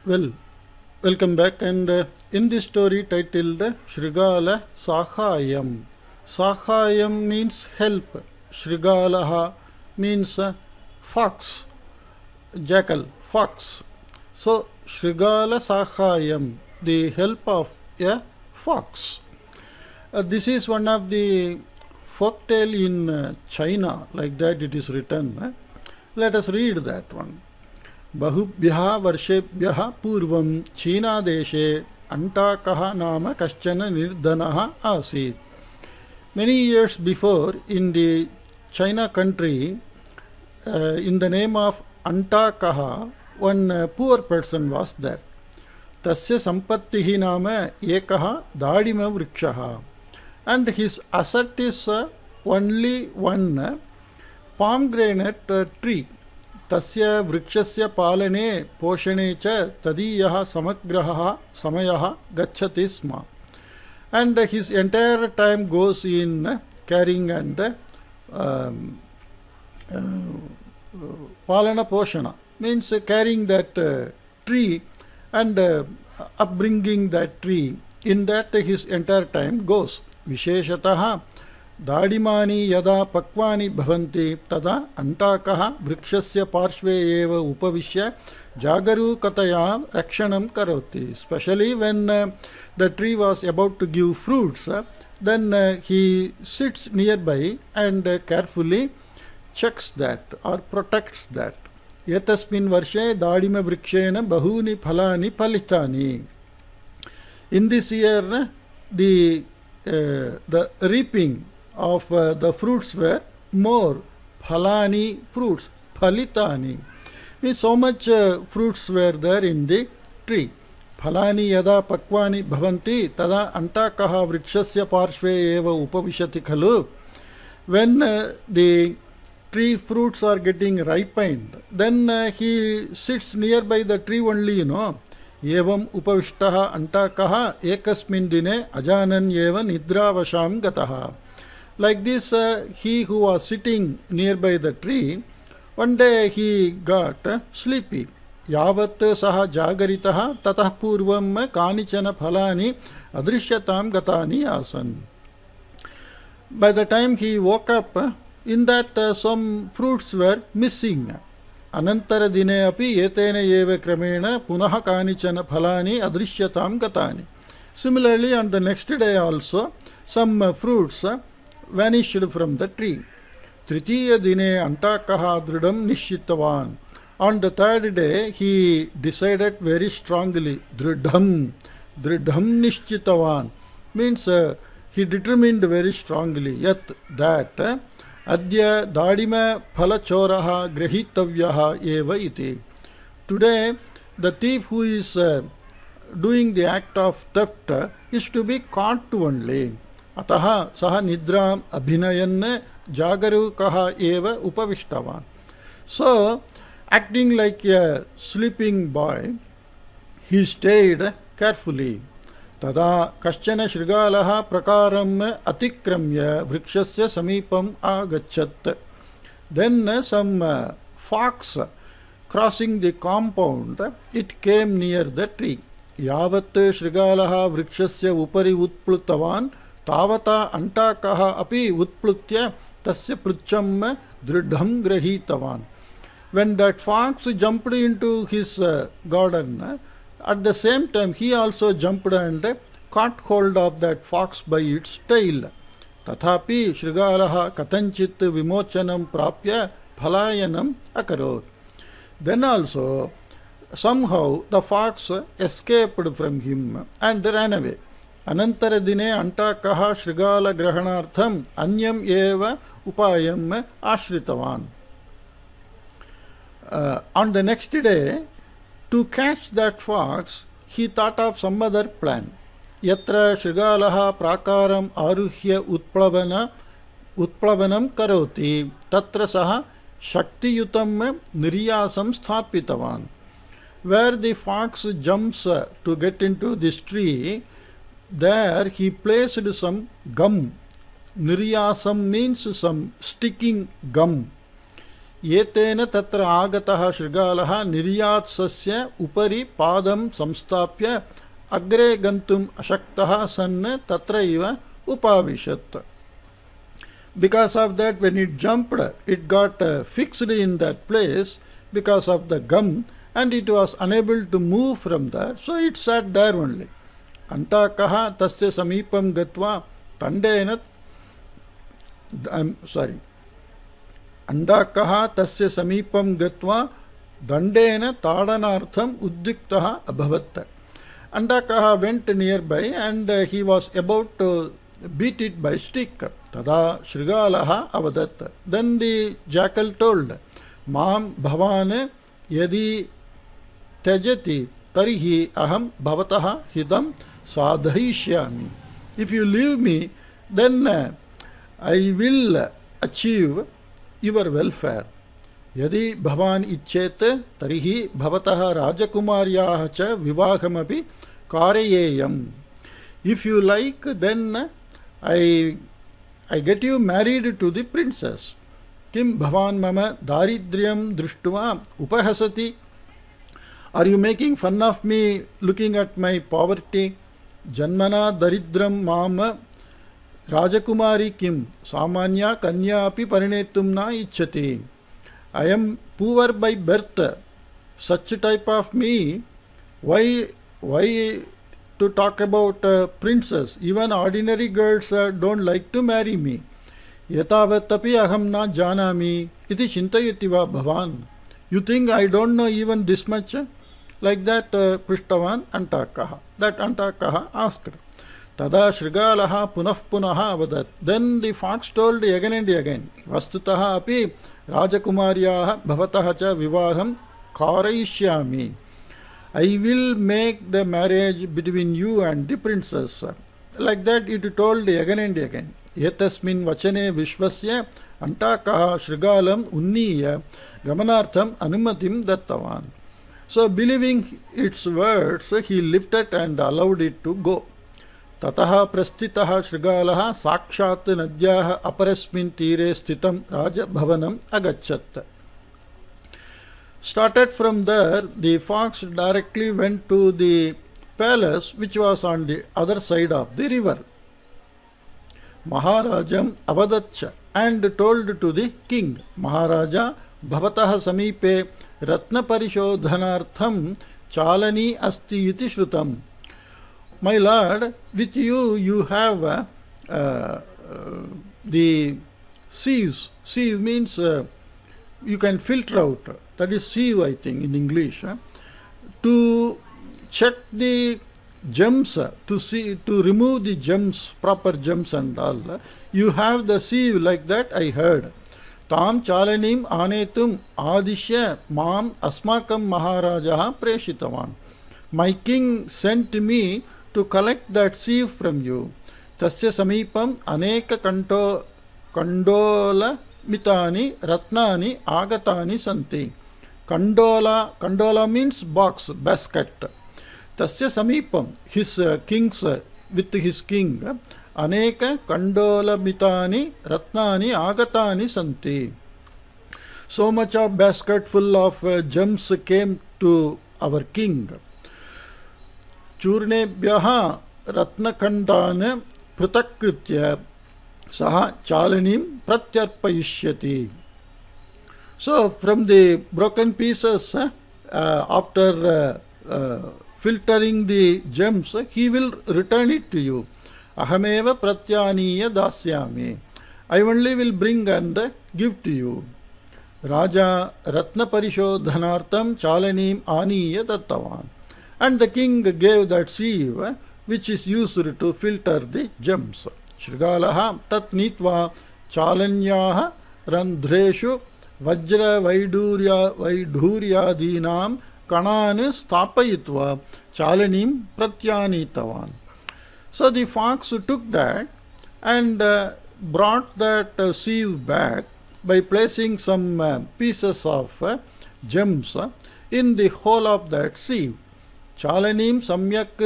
Well, welcome back, and in this story titled Shrgalasahayyam. Sahayyam means help. Shrgalaha means fox, jackal, fox. So Shrgalasahayyam, the help of a fox. This is one of the folk tale in China, like that it is written. Let us read that one. बहुभ्यः वर्षेभ्यः पूर्वं चीनादेशे अंटाकः नाम कश्चन निर्धनः आसीत्. Many years before, in the China country, in the name of Antakaha, one poor person was there. तस्य सम्पत्तिः नाम एकः दाडिमवृक्षः, and his asset is only one pomegranate tree. तस्य वृक्षस्य पालने पोषणे च तदीयः समग्रः समयः गच्छति स्म. And his entire time goes in carrying and palana poshana, means carrying that tree and upbringing that tree. In that his entire time goes. विशेषतः दाडिमानि यदा पक्वानि भवन्ति तदा अंटाकः वृक्षस्य पार्श्वे एव उपविश्य जागरूकतया रक्षणं करोति. Especially when the tree was about to give fruits, then he sits nearby and carefully checks that or protects that. एतस्मिन् वर्षे दाडिमवृक्षेण बहूनि फलानि फलितानि. In this year, the reaping of the fruits were more. Phalani, fruits, phalitani, means so much fruits were there in the tree. Phalani yada pakvani bhavanti tada antakaha vrikshasya parshve eva upavishati khalu. When the tree fruits are getting ripened, then he sits nearby the tree only, एवं उपविष्टः अंटाकः एकस्मिन् दिने अजानन् एव निद्रावशां गतः. Like this, he who was sitting nearby the tree, one day he got sleepy. यावत् सः जागरितः ततः पूर्वं कानिचन फलानि अदृश्यतां गतानि आसन्. By the time he woke up, in that some fruits were missing. अनंतर दिने अपि एतेन एव क्रमेण पुनः कानिचन फलानि अदृश्यतां गतानि. Similarly, on the next day also, some fruits vanished from the tree. तृतीय दिने अंटाकः दृढं निश्चितवान्. On the third day, he decided very strongly. दृढं निश्चितवान् means he determined very strongly yet that अद्य दाडिम फलचोरः गृहीतव्यः एव इति. Today, the thief who is doing the act of theft is to be caught only. अतः सः निद्राम् अभिनयन् जागरूकः एव उपविष्टवान्. So, acting like a sleeping boy, he stayed carefully. तदा कश्चन शृगालः प्रकारम् अतिक्रम्य वृक्षस्य समीपम् आगच्छत्. Then some fox crossing the compound, it came near the tree. यावत् शृगालः वृक्षस्य उपरि उत्प्लुतवान् तावता अंटाकः अपि उत्प्लुत्य तस्य पृच्छं दृढं गृहीतवान्. When that fox jumped into his garden, at the same time he also jumped and caught hold of that fox by its tail. तथापि शृगालः कथञ्चित् विमोचनं प्राप्य पलायनम् अकरोत्. Then also somehow the fox escaped from him and ran away. अनंतर दिने अंटाकः शृगालग्रहणार्थम् अन्यम् एव उपायम् आश्रितवान्. On the next day, to catch that fox, he thought of some other plan. यत्र शृगालः प्राकारम् आरुह्य उत्प्लवनं करोति तत्र सः शक्तियुतं निर्यासं स्थापितवान्. Where the fox jumps to get into this tree, there he placed some gum. Niryasam means some sticking gum. एतेन तत्र आगतः शृगालः निर्यात्सस्य उपरि पादं संस्थाप्य अग्रे गन्तुम् अशक्तः सन् तत्रैव उपाविशत्. Because of that, when it jumped, it got fixed in that place because of the gum, and it was unable to move from there, so it sat there only. Antakaha tasya samipam gatva tandena Andakaha tasya samipam gatva dandena tadanartham uddiktaha abhavat. Andakaha went nearby and he was about to beat it by stick. Tada Shrgalaha avadat. Then the jackal told, Mam bhavane yadi त्यजति तर्हि अहम भवतः हितं साधयिष्यामि. If you leave me, then I will achieve your welfare. यदि भवान् इच्छेत् तर्हि भवतः राजकुमार्याः च विवाहमपि कारयेयम्. If you like, then I get you married to the princess. किं भवान् मम दारिद्र्यं दृष्ट्वा उपहसति? Are you making fun of me looking at my poverty? Janmana daridram mama Rajakumari kim samanya kanya api parinetum na ichchati. I am poor by birth. Such type of me, why to talk about princess? Even ordinary girls don't like to marry me. Yatavat tapi aham na janami iti chintayati va bhavan. You think I don't know even this much? Like that, Prishtavan Antakaha. That Antakaha asked. Tada Shrgalaha punah punaha avadat. Then the fox told again and again, Vastutaha api Rajakumaryaha bhavataha cha vivaham karayishyami. I will make the marriage between you and the princess. Like that it told again and again. Yetasmin vachane vishvasya Antakaha Shrgalam unniya gamanartham anumatim dattavan. So, believing its words, he lifted and allowed it to go. Tataha prastitaha Shrgalaha sakshat nadyaha aparasmin tire sthitam raja bhavanam agachat. Started from there, the fox directly went to the palace which was on the other side of the river. Maharajam avadacha and told to the king, Maharaja bhavataha samipe Ratna Parishodhanartham Chalani Asti Iti Shrutam. My lord, with you, you have the sieves. Sieve means you can filter out. That is sieve, I think, in English. To check the gems, to remove the gems, proper gems and all. You have the sieve like that, I heard. Tam chalanim anetum adishya mam asmakam maharajaha preshitavan. My king sent me to collect that sieve from you. Tasya samipam aneka kandola mitani ratnani agatani santi. Kandola means box, basket. Tasya samipam, his king's, with his king, Aneka kandola mitani ratnani agatani santi. So much of basket full of gems came to our king. Churnebhyaha ratnakandana pratakkritya saha chalanim pratyarpayishyati. So from the broken pieces, after filtering the gems, he will return it to you. Ahameva pratyaniya dasyami. I only will bring and give to you. Raja Ratna Parishodhanartham Chalanim Aniya Dattavan. And the king gave that sieve which is used to filter the gems. Shrgalaha tat nitva chalanyaha randhreshu vajra vaidhuryadinam kanani stapayitva chalanim pratyanitavan. So the fox took that and brought that sieve back by placing some pieces of gems in the hole of that sieve. Chalanim samyak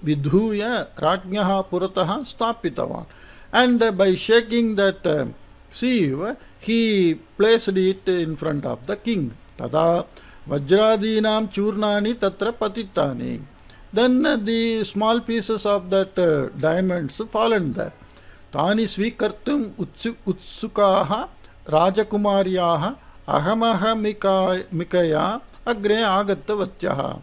vidhuya rajnyaha purataha stapitavan. And by shaking that sieve, he placed it in front of the king. Tada vajradinam churnani tatra patitani. Then the small pieces of that diamonds fallen there. Tani svikartum utsukaha rajakumaryaha ahamaha mikaya agre agattavatyaha.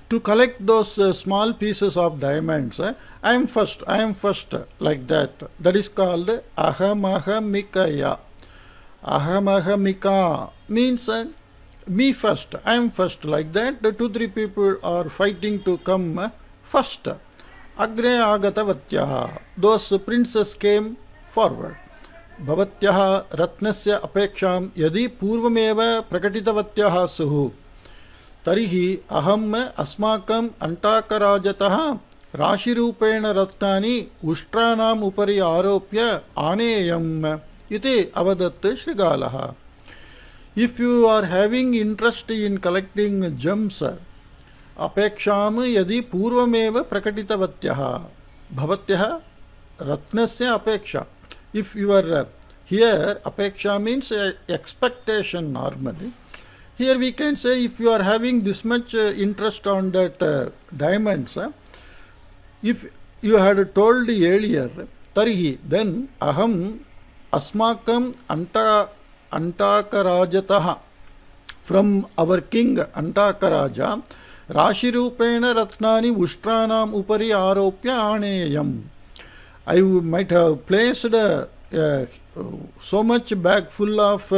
To collect those small pieces of diamonds, I am first, like that. That is called ahamahamikaya. Ahamahamika means me first, I am first, like that. The 2-3 people are fighting to come first. Agre agatavatyaha. Those princes came forward. Bhavatyaha ratnasya apeksham yadi purvameva prakatitavatyaha suhu. Tarihi aham asmakam antakarajatah राशिरूपेण रत्नानि उष्ट्राणाम् उपरि आरोप्य आनेयम् इति अवदत् श्रृगालः. If you are having interest in collecting gems, अपेक्षाम यदि पूर्वमेव प्रकटितवत्यः भवत्यः रत्नस्य अपेक्षा. If you are here, अपेक्षा means expectation normally. Here we can say if you are having this much interest on that diamonds, if you had told earlier, tarihi, then aham asmakam antakarajatah, from our king Antakaraja, Rashirupena Ratnani Ushtranam Upari Aropya Aneyam. I might have placed so much bag full of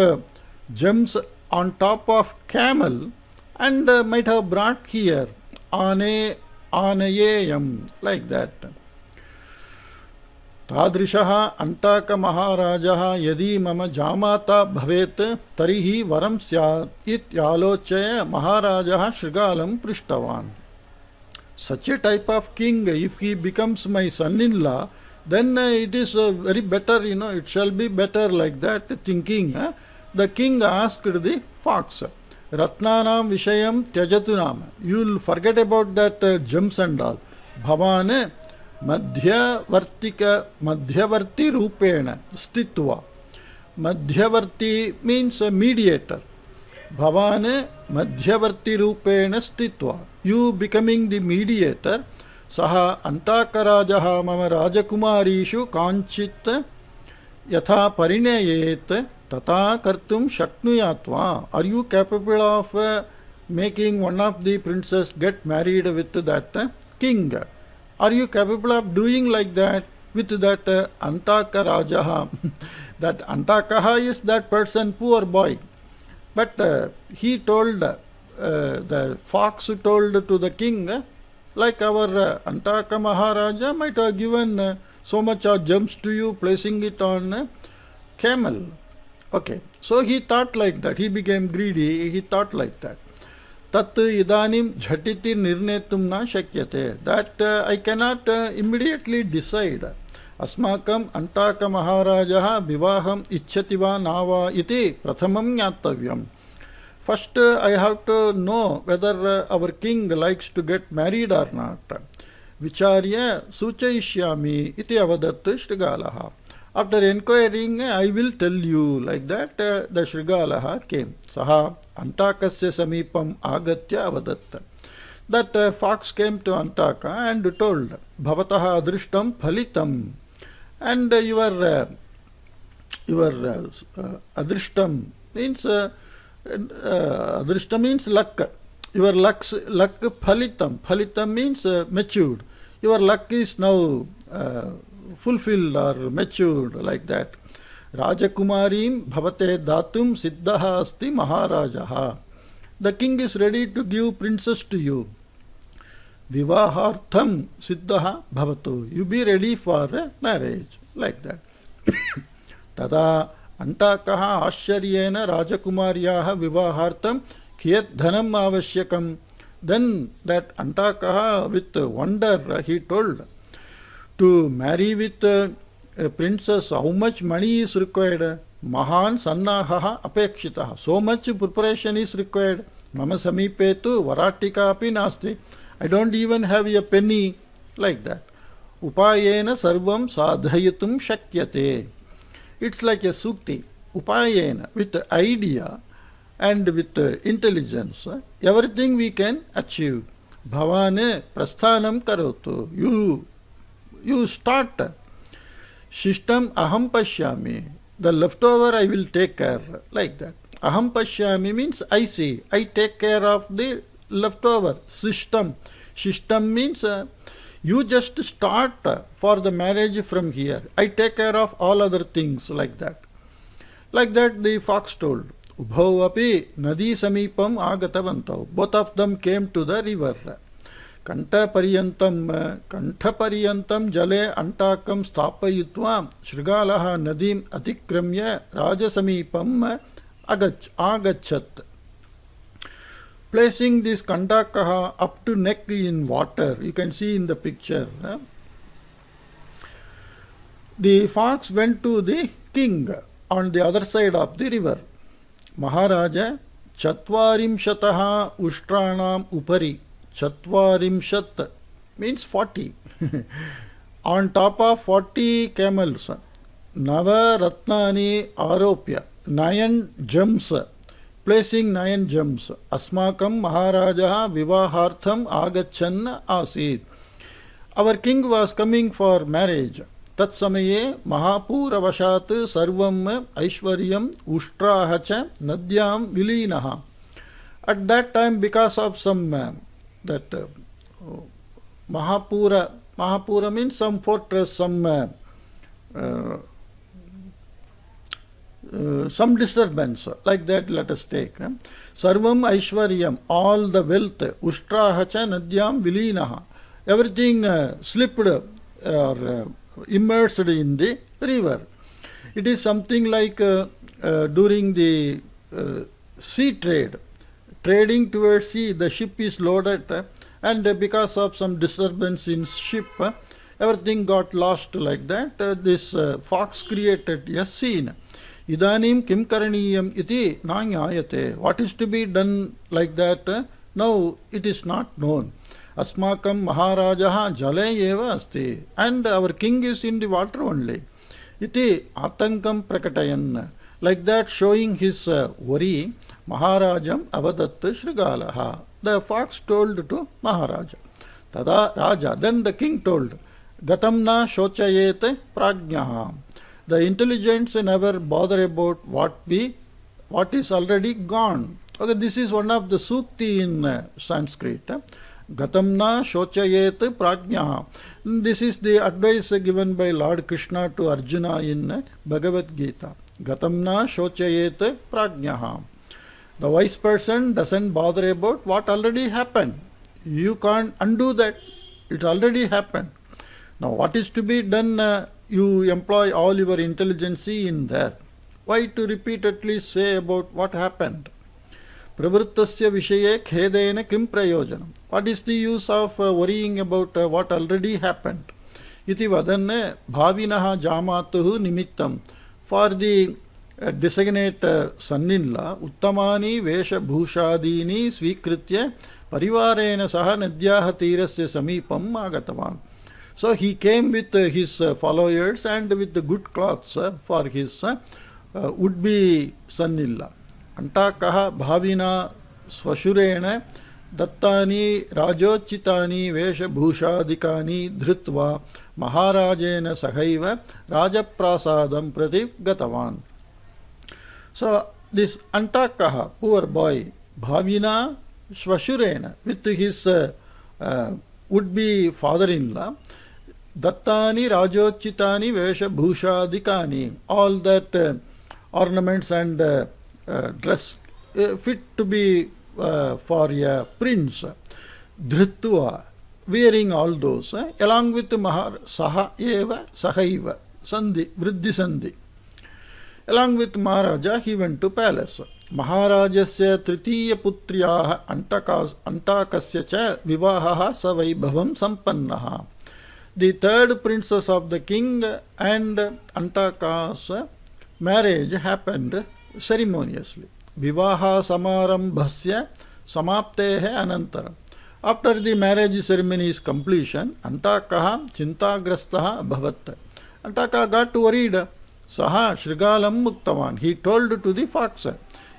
gems on top of camel and might have brought here Anayam, like that. Tadrishaha Antaka Maharajaha Yadi Mama Jamata Bhavet Tarihi Varam Syat Ityalochaya Maharajaha Shrgalam Prishtavan. Such a type of king, if he becomes my son-in-law, then it is very better, it shall be better, like that thinking. The king asked the fox, Ratnanam Vishayam Tyajatunam. You will forget about that gems and all. Bhavane Madhyavarti Rupena Stitva. Madhyavarti means a mediator. Bhavane Madhyavarti Rupena Stitva. You becoming the mediator. Saha Antakarajaha Mama Rajakumarishu Kanchit Yatha Parinayet Tata Kartum Shaknuyatva. Are you capable of making one of the princes get married with that king? Are you capable of doing like that with that Antakarajaha? That Antakaha is that person, poor boy. But he told, the fox told to the king, like our Antaka Maharaja might have given so much of gems to you, placing it on camel. Okay, so he thought like that. He became greedy. He thought like that. Tat idanim jhatiti nirnetum na shakyate. That I cannot immediately decide. Asmakam Antaka Maharajaha vivaham icchati va nava iti prathamam jnatavyam. First, I have to know whether our king likes to get married or not. Vicharya suchayishyami iti avadat Shrgalaha. After inquiring, I will tell you, like that. The Shrgalaha came. Saha Antakasya samipam agatya avadat. That fox came to Antaka and told, Bhavataha adrishtam phalitam. And your adrishtam means adrishta means luck. Your luck phalitam. Phalitam means matured. Your luck is now fulfilled or matured, like that. Rajakumarim bhavate datum siddhaha asti maharajaha. The king is ready to give princess to you. Vivahartham siddhaha bhavatu. You be ready for marriage, like that. Tada Antakaha Asharyena Rajakumaryaha Vivahartam Kiyat Dhanam Avashyakam. Then that Antakaha with wonder he told, to marry with a princess, how much money is required? Mahan Sannahaha Apekshitaha. So much preparation is required. Mama Samipe tu Varatika api nasti. I don't even have a penny, like that. Upayena Sarvam Sadhayatum Shakyate. It's like a sukti. upayena, with idea and with intelligence, everything we can achieve. Bhavane prasthanam karotu. You start. Shishtam aham pashyami. The leftover I will take care, like that. Aham pashyami means I see. I take care of the leftover. Shishtam. Shishtam means you just start for the marriage from here. I take care of all other things, like that. Like that the fox told. Ubhau api nadi samipam agatavantav. Both of them came to the river. Kantha pariyantam jale antakam stapayitva Shrgalaha nadim atikramya rajasamipam agachat. Placing this kantakaha up to neck in water, you can see in the picture. The fox went to the king on the other side of the river. Maharaja Chatvarimshataha Ushtranam Upari. Chatvarimshat means 40. On top of 40 camels, Nava Ratnani Aropya, 9 gems, placing 9 gems. Asmakam Maharaja Vivahartham Agachan Asid. Our king was coming for marriage. Tatsamaye Mahapuravashat Sarvam Aishwaryam Ushtrahacha Nadyam Vilinaha. At that time, because of some Mahapura means some fortress, some disturbance, like that let us take. Sarvam Aishwaryam, all the wealth, Ushtrahacha Nadyam Vilinaha. Everything slipped or immersed in the river. It is something like during the sea trade. Trading towards sea, the ship is loaded and because of some disturbance in ship, everything got lost, like that. This fox created a scene. Idanim kim karaniyam iti nanyayate. What is to be done, like that? Now it is not known. Asmakam Maharajaha jale eva asti. And our king is in the water only. Iti atankam prakatayan. Like that, showing his worry. Maharajam avadat Shrgalaha. The fox told to Maharaja. Tada Raja. Then the king told, Gatamna shochayete prajnaha. The intelligence never bother about what is already gone. Okay, this is one of the sukti in Sanskrit. Gatamna shochayete prajnaha. This is the advice given by Lord Krishna to Arjuna in Bhagavad Gita. Gatamna shochayete prajnaha. The wise person doesn't bother about what already happened. You can't undo that. It already happened. Now what is to be done? You employ all your intelligence in there. Why to repeatedly say about what happened? Pravrittasya vishaye khedena kim prayojanam. What is the use of worrying about what already happened? Iti vadanne bhavinaha jamatuhu nimittam. For the designate son-in-law, Uttamani Vesha Bhushadini Svikritya Parivarena Saha Nadyaha Tirasya Samipam Agatavan. So he came with his followers and with the good clothes for his would-be son-in-law. Antakaha Bhavina Swashurena Dattani Rajochitani Vesha Bhushadikani Dhrutva Maharajena Sahaiva Rajaprasadam Prati Gatavan. So this Antakaha, poor boy, Bhavina Swashurena, with his would-be father-in-law, Dattani Rajochitani Vesha Bhushadikani, all that ornaments and dress fit to be for a prince, Dhrutva, wearing all those, along with Saha Eva Sahaiva, Sandhi, Vriddhi Sandhi. Along with Maharaja, he went to palace. Maharajasya tritiya putriyaha antakasya cha vivahaha savaibhavam sampannaha. The third princess of the king and Antaka's marriage happened ceremoniously. Vivaha samarambhasya samaptehe anantaram. After the marriage ceremony's completion, Antakaha chintagrastaha bhavat. Antaka got worried. Saha Shrgalam Muktavan. He told to the fox,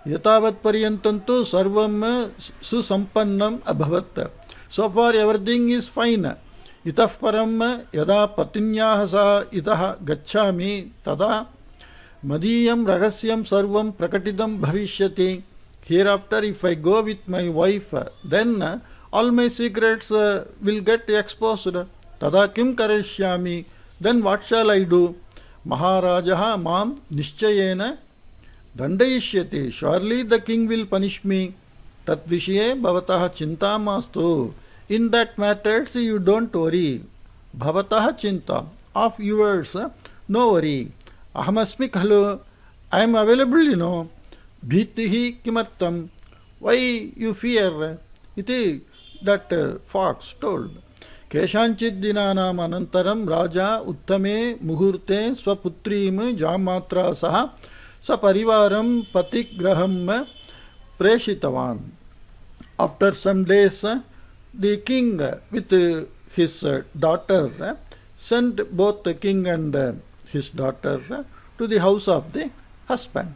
Yatavat Paryantantu Sarvam Susampannam Abhavat. So far everything is fine. Itah param yada patinyah sa itah gacchami tada madiyam rahasyam sarvam prakatidam bhavishyati. Hereafter, if I go with my wife, then all my secrets will get exposed. Tada kim karishyami. Then what shall I do? Maharajaha mam nischayena dandayishyati. Surely the king will punish me. Tat vishye bhavatah chinta mastu. In that matters you don't worry. Bhavatah chinta. Of yours, no worry. Ahamasmi khalu. I am available, Bhitihi kimartam. Why you fear? Iti that fox told. Keshanchid dinanam anantaram raja uttame muhurte swaputrim jamatra saha saparivaram patigraham preshitavan. After some days, the king with his daughter sent both the king and his daughter to the house of the husband.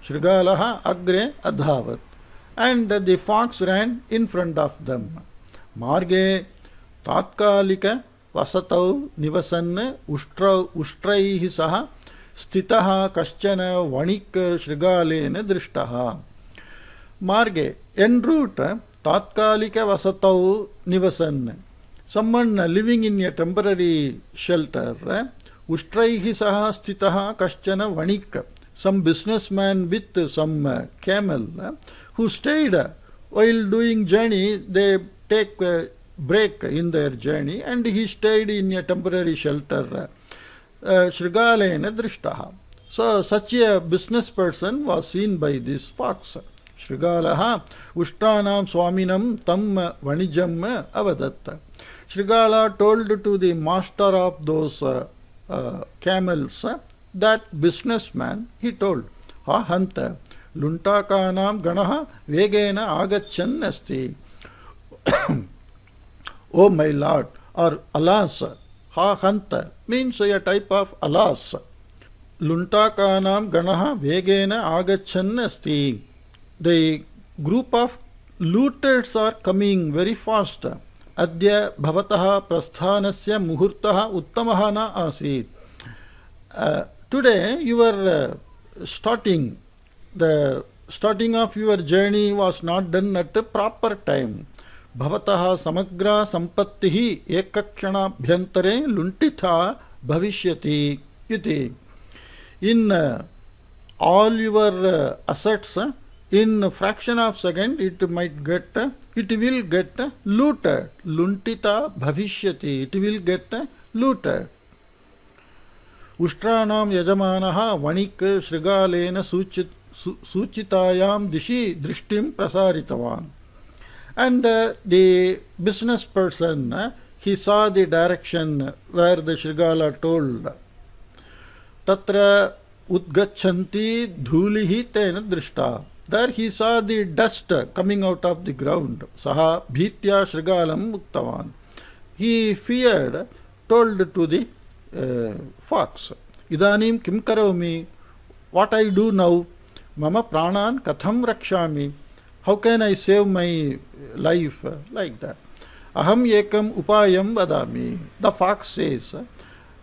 Shrgalaha agre adhavat. And the fox ran in front of them. Marge tatkalika vasatau nivasan ustraihi saha stitaha kaschana vanik Shrgalena drishtaha. Marge, en route, tatkalika vasatau nivasan. Someone living in a temporary shelter. Ustraihi saha stitaha kaschana vanik. Some businessman with some camel who stayed while doing journey. They take a break in their journey, and he stayed in a temporary shelter. Shrgalena drishtaha. So such a business person was seen by this fox. Shrgalaha Ushtanam Swaminam Tam Vanijam Avadat. Shrgala told to the master of those camels, that businessman, he told, Ha hanta luntakanam ganaha vegena agachan asti. Oh my lord, or alas, ha hanta means a type of alas. Luntakanam ganaha vegena agachan asti. The group of looters are coming very fast. Adya bhavataha prasthanasya muhurtaha uttamaha na asit. Today the starting of your journey was not done at a proper time. Bhavataha samagra sampattihi ekakshana bhyantare luntitha bhavishyati iti. In all your assets, in a fraction of second it will get looted. Luntita bhavishyati. It will get looted. Ushranam yajamanaha vanik Shrgalena suchitayam dishi drishtim prasaritavan. And the business person, he saw the direction where the Shrgala told. Tatra udgachanti dhulihi tena drishta. There he saw the dust coming out of the ground. Saha bhitya Shrgalam muktavan. He feared, told to the fox, Idanim kim karomi. What I do now? Mama pranan katham rakshami. How can I save my life? Like that. Aham ekam upayam vadami. The fox says,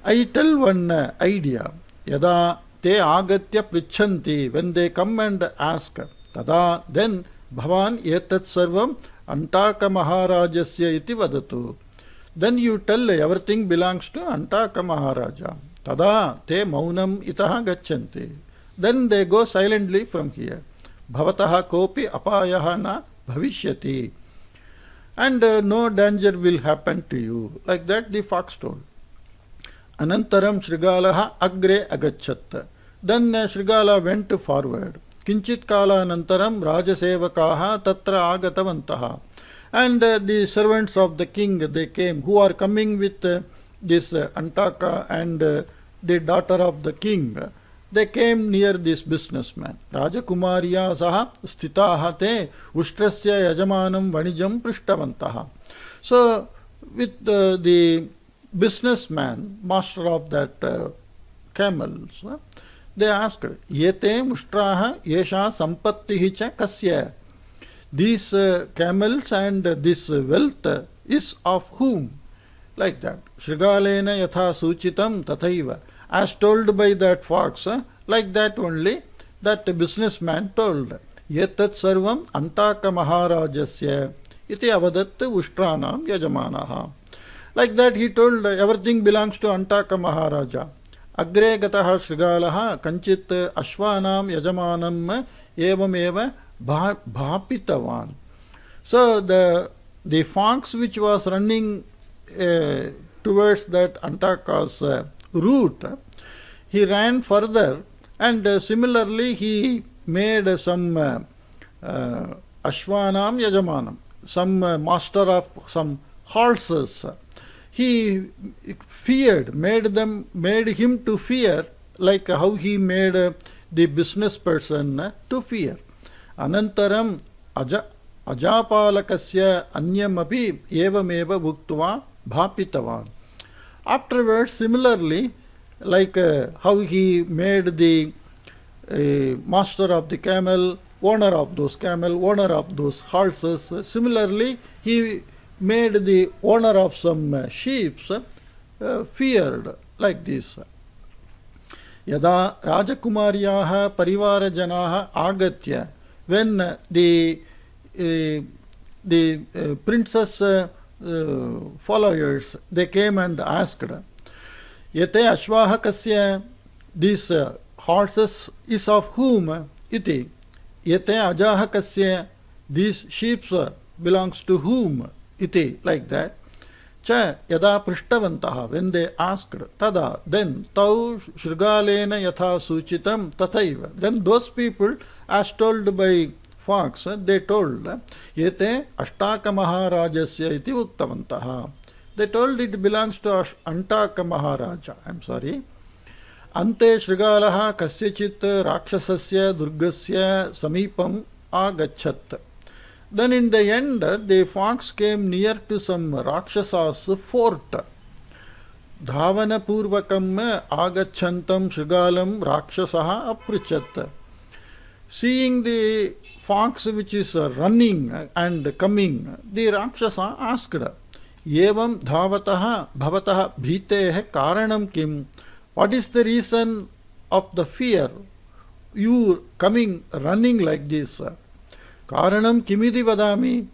I tell one idea. Yada te agatya prichanti. When they come and ask, tada then bhavan etat sarvam antaka maharajasya iti vadatu. Then you tell everything belongs to Antaka Maharaja. Tada te maunam itaha gachanti. Then they go silently from here. Bhavataha kopi apayaha na bhavishyati. And no danger will happen to you. Like that the fox told. Anantaram Shrgalaha agre agachat. Then Shrgala went forward. Kinchit kala anantaram rajasevakaha tatra agatavantaha. And the servants of the king, they came, who are coming with this Antaka and the daughter of the king. They came near this businessman. Rajakumariya saha stitaha te ushtrasya yajamanam vanijam prishtavantaha. So with the businessman, master of that camels, They asked, Yete mushtraha yesha sampattihi cha kasya? These camels and this wealth is of whom? Like that. Shrgalena yatha suchitam tathaiva. As told by that fox, like that only that businessman told. Yetat sarvam antaka maharajasya iti avadat ushtranam yajamanaha. Like that he told everything belongs to Antaka Maharaja. Agre gataha Shrgalaha kanchit ashvanam yajamanam evameva bhapitavan. So the fox which was running towards that Antaka's route, he ran further, and similarly he made some ashvanam yajamanam, some master of some horses. He feared, made him to fear, like how he made the business person to fear. Anantaram ajapalakasya anyamapi evameva vuktva bhapitavan. Afterwards, similarly, like how he made the master of the camel, owner of those horses, similarly he made the owner of some sheep feared like this. Yada Rajakumaryaha Parivarajanaha Agatya, when the princess followers, they came and asked, Yate Ashvaha Kasya, these horses is of whom? Iti. Yate Ajaha Kasya, these sheep belongs to whom? Iti, like that. Cha yada prishtavantaha, when they asked, tada, then tau Shrgalena yatha suchitam tathaiva. Then those people, as told by fox, they told, yete ashtaka maharajasya iti uktavantaha. They told it belongs to Antaka Maharaja. I'm sorry. Ante Shrgalaha kasyachit rakshasasya durgasya samipam agachat. Then in the end, the fox came near to some Rakshasas fort. Dhavana purvakam agachantam Shrgalam Rakshasaha aprichat. Seeing the fox which is running and coming, the Rakshasa asked, Yevam dhavataha bhavataha bhitehe karanam kim? What is the reason of the fear? You coming, running like this? Karanam kimidi vadami.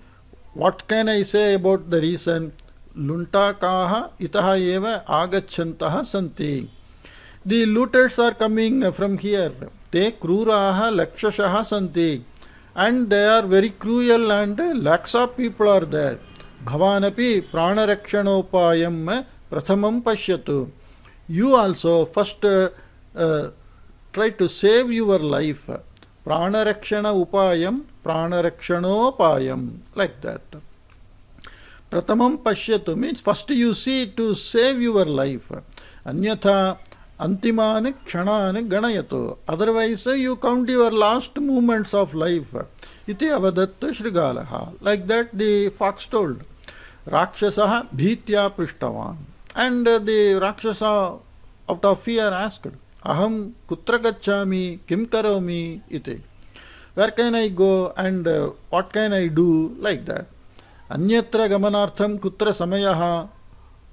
What can I say about the reason? Luntakaha itaha eva agachantaha santi. The looters are coming from here. Te kruraha lakshashaha santi. And they are very cruel, and lakhs of people are there. Bhavanapi pranarakshanoupayam prathamam pashyatu. You also first try to save your life. Pranarakshana upayam, pranarakshanoupayam, like that. Pratamam pashyatu means first you see to save your life. Anyatha antimani kshanani ganayato. Otherwise you count your last moments of life. Iti avadat Shrgalaha. Like that the fox told. Rakshasaha bhitya prishtavan. And the Rakshasa out of fear asked, Aham kutra gacchami kim karomi iti. Where can I go and what can I do? Like that. Anyatra gamanartham kutra samayaha.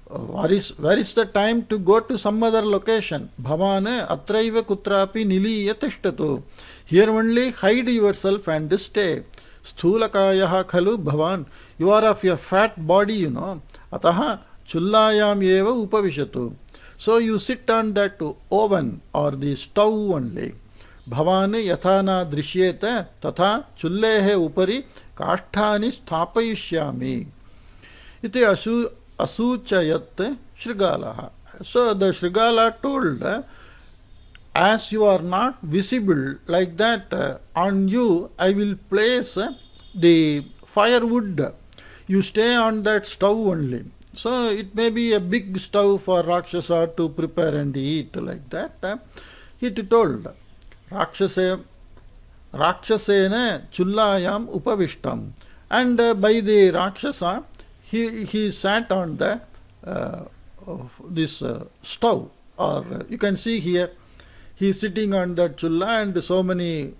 Where is the time to go to some other location? Bhavane atraiva kutrapi niliya tishtatu. Here only hide yourself and stay. Sthulakayaha khalu bhavan. You are of your fat body, you know. Ataha chullayam eva upavishatu. So you sit on that oven or the stove only. Bhavane yathana drishyeta tatha chullehe upari kasthani sthapayishyami. Iti asuchayat Shrgalaha. So the Shrgala told, as you are not visible like that, on you I will place the firewood. You stay on that stove only. So it may be a big stove for Rakshasa to prepare and eat like that. He told, Rakshasena chullayam upavishtam. And by the Rakshasa, he sat on the this stove, or you can see here, he is sitting on that chulla and so many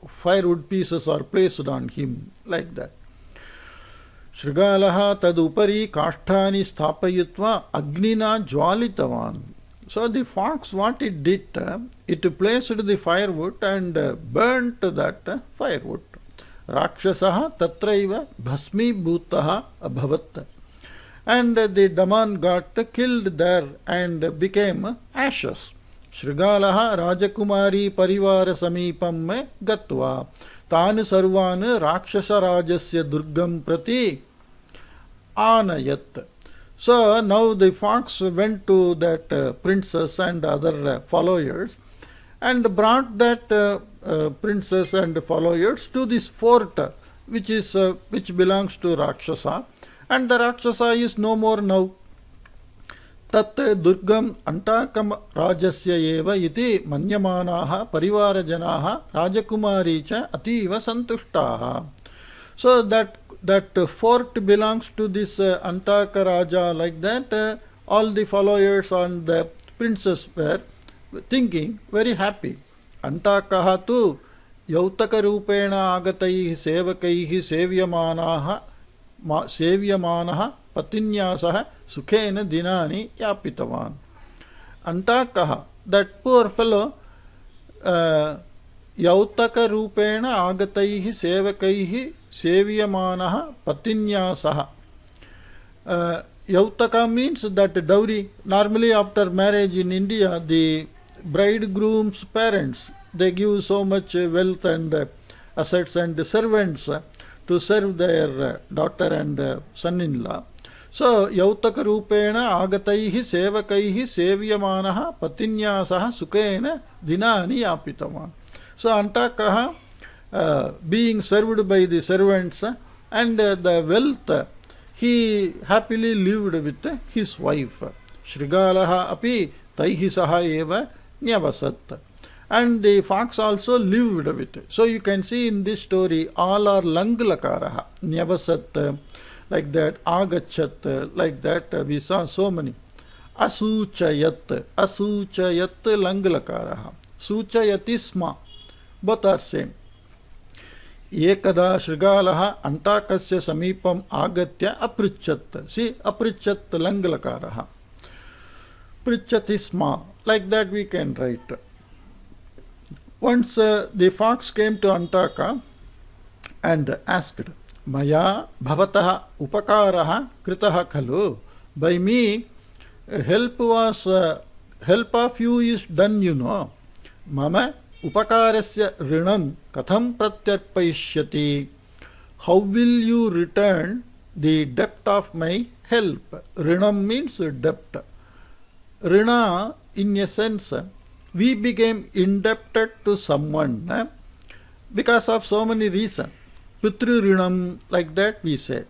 firewood pieces are placed on him, like that. Shrgalaha tadupari kashtani sthapayitva agnina jwalitavan. So the fox, what it did, it placed the firewood and burnt that firewood. Rakshasaha tatraiva bhasmi bhutaha abhavat. And the Daman got killed there and became ashes. Shrgalaha Rajakumari Parivara Samipam Gatva Tan Sarvan Rakshasa Rajasya Durgam Prati Anayat. So now the fox went to that princess and other followers and brought that princess and followers to this fort which belongs to Rakshasa, and the Rakshasa is no more now. Tat Durgam Antakam Rajasya eva iti manyamanaha parivarajanaha Rajakumari cha ativa santushtaha. So that fort belongs to this Antaka Raja, like that. All the followers and the princess were thinking very happy. Antakaha tu yautaka rupena agataihi sevakaihi sevyamanaha patinyasah sukhena dinani yapitavan. Antakaha, that poor fellow, yautaka rupena agataihi sevakaihi sevyamanaha patinyasah. Yautaka means that dowry. Normally after marriage in India, the bridegroom's parents, they give so much wealth and assets and servants to serve their daughter and son-in-law. So, yautaka rupena agataihi sevakaihi sevyamanaha patinyasah sukena dinani yapitavan. So, Antakaha, being served by the servants and the wealth, he happily lived with his wife. Shrgalaha api taihi saha eva nyavasat. And the fox also lived with it. So you can see in this story, all are lang lakaraha. Nyavasat, like that. Agachat, like that. We saw so many. Asuchayat lang lakaraha. Suchayatisma, both are same. Ekada Shrgalaha Antakasya Samipam Agatya Aprichat. See, Aprichat lang lakaraha. Prichatisma, like that we can write. Once the fox came to Antaka and asked, Maya bhavataha upakaraha kritaha khalu. By me, help of you is done, you know. Mama upakarasya rinam katham pratyarpayishyati. How will you return the debt of my help? Rinam means debt. Rina, in a sense, we became indebted to someone because of so many reasons. Pitru Rinam, like that we say.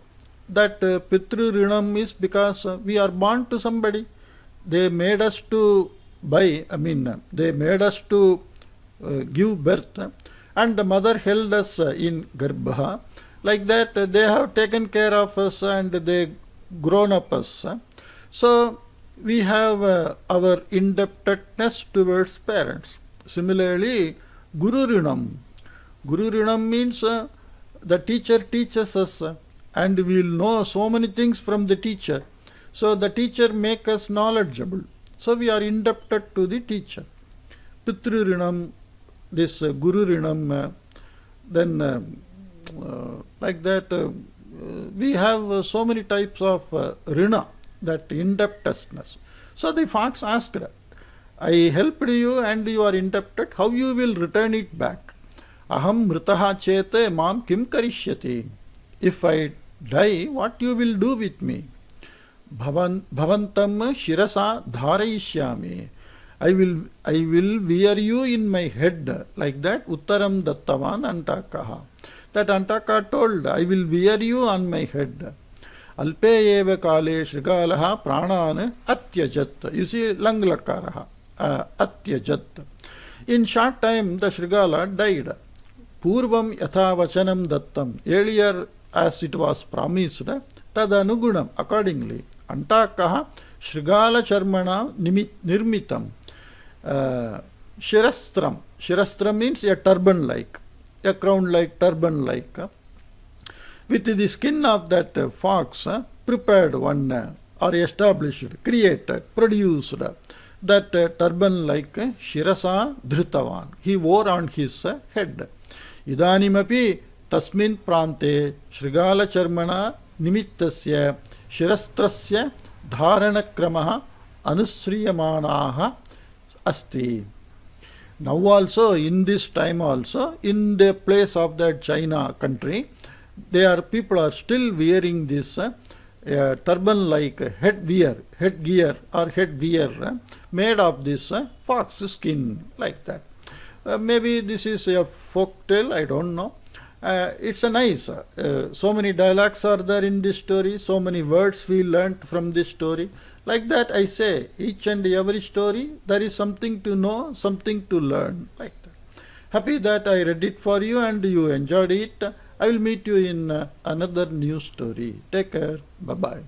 That Pitru Rinam is because we are born to somebody. They made us to they made us to give birth, and the mother held us in Garbha. Like that, they have taken care of us and they grown up us. So, we have our indebtedness towards parents. Similarly, Guru Rinam. Guru Rinam means the teacher teaches us and we will know so many things from the teacher. So the teacher makes us knowledgeable. So we are indebted to the teacher. Pitru Rinam, this Guru Rinam, then like that we have so many types of Rina, that indebtedness. So the fox asked, I helped you and you are indebted, how you will return it back? Aham mritaha chete mam kim karishyati. If I die, what you will do with me? Bhavantam shirasa dharayishyami. I will wear you in my head, like that. Uttaram dattavan Antakaha. That Antaka told, I will wear you on my head. Alpe eva kale Shrgalaha pranane atyajat. You see, lang lakaraha. Atyajat. In short time, the Shrgala died. Purvam yatha vachanam dattam. Earlier, as it was promised, tadanugunam, accordingly. Antakaha Shrgala charmana nirmitam. Shirastram. Shirastram means a turban like, a crown like, turban like. With the skin of that fox, prepared one or established, created, produced that turban like Shirasa Dhritavan. He wore on his head. Idanimapi tasmin prante Shrigala Charmana nimittasya Shirastrasya Dharanakramaha Anusriyamanaha Asti. Now also, in this time also, in the place of that China country, people are still wearing this turban-like headgear made of this fox skin, like that. Maybe this is a folk tale, I don't know. It's a nice, so many dialogues are there in this story, so many words we learnt from this story. Like that I say, each and every story, there is something to know, something to learn, like that. Happy that I read it for you and you enjoyed it. I will meet you in another new story. Take care. Bye-bye.